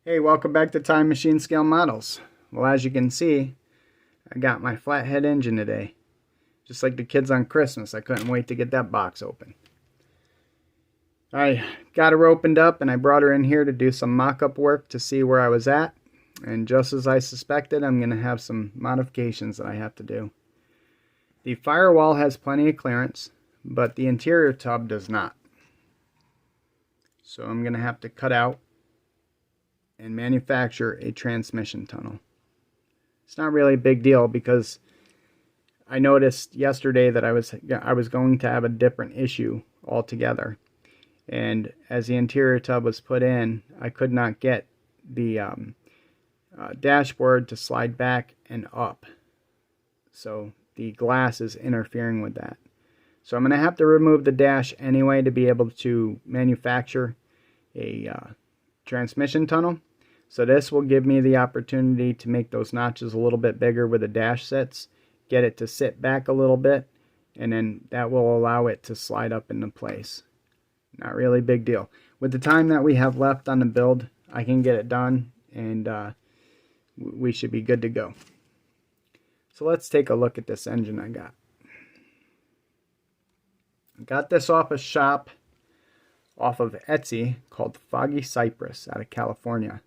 Hey, welcome back to Time Machine Scale Models. Well, as you can see, I got my flathead engine today. Just like the kids on Christmas, I couldn't wait to get that box open. I got her opened up and I brought her in here to do some mock-up work to see where I was at. And just as I suspected, I'm going to have some modifications that I have to do. The firewall has plenty of clearance, but the interior tub does not. So I'm going to have to cut out and manufacture a transmission tunnel. It's not really a big deal because I noticed yesterday that I was going to have a different issue altogether. And as the interior tub was put in, I could not get the dashboard to slide back and up. So the glass is interfering with that. So I'm going to have to remove the dash anyway to be able to manufacture a transmission tunnel. So this will give me the opportunity to make those notches a little bit bigger where the dash sits, get it to sit back a little bit, and then that will allow it to slide up into place. Not really a big deal. With the time that we have left on the build, I can get it done, and we should be good to go. So let's take a look at this engine I got. I got this off a shop off of Etsy called Foggy Cypress out of California.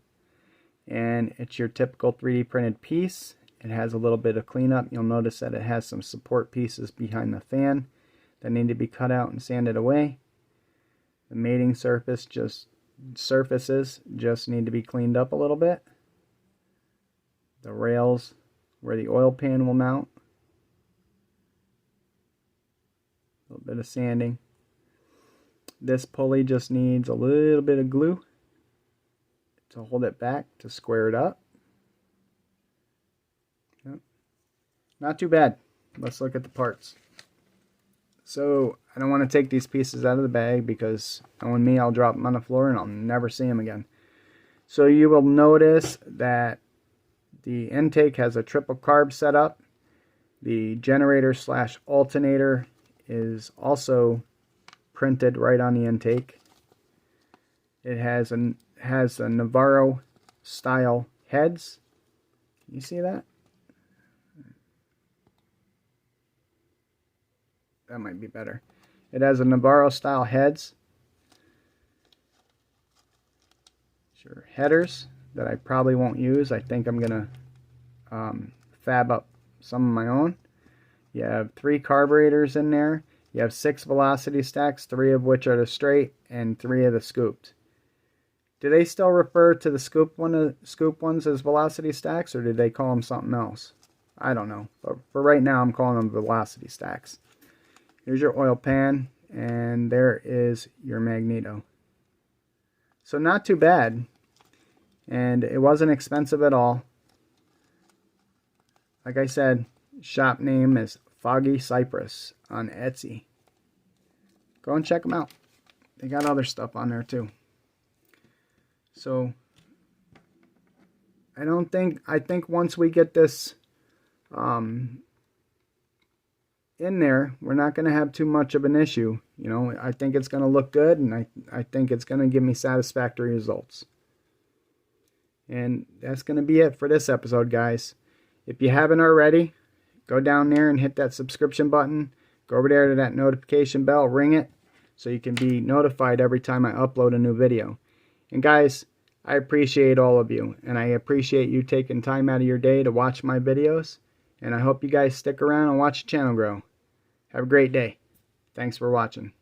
And it's your typical 3D printed piece. It has a little bit of cleanup. You'll notice that it has some support pieces behind the fan that need to be cut out and sanded away. The mating surfaces just need to be cleaned up a little bit. The rails where the oil pan will mount, a little bit of sanding. This pulley just needs a little bit of glue to hold it back, to square it up. Yep. Not too bad. Let's look at the parts. So I don't want to take these pieces out of the bag because knowing me, I'll drop them on the floor and I'll never see them again. So you will notice that the intake has a triple carb setup. The generator / alternator is also printed right on the intake. It has a Navarro style heads. Can you see that? That might be better. It has a Navarro style heads. Sure, headers that I probably won't use. I think I'm gonna fab up some of my own. You have 3 carburetors in there. You have 6 velocity stacks, 3 of which are the straight and 3 of the scooped. Do they still refer to the scoop ones as velocity stacks, or did they call them something else? I don't know. But for right now, I'm calling them velocity stacks. Here's your oil pan, and there is your magneto. So not too bad. And it wasn't expensive at all. Like I said, shop name is Foggy Cypress on Etsy. Go and check them out. They got other stuff on there too. So I think once we get this in there, we're not going to have too much of an issue. You know, I think it's going to look good, and I think it's going to give me satisfactory results. And that's going to be it for this episode, guys. If you haven't already, go down there and hit that subscription button. Go over there to that notification bell, ring it, so you can be notified every time I upload a new video. And guys, I appreciate all of you, and I appreciate you taking time out of your day to watch my videos, and I hope you guys stick around and watch the channel grow. Have a great day. Thanks for watching.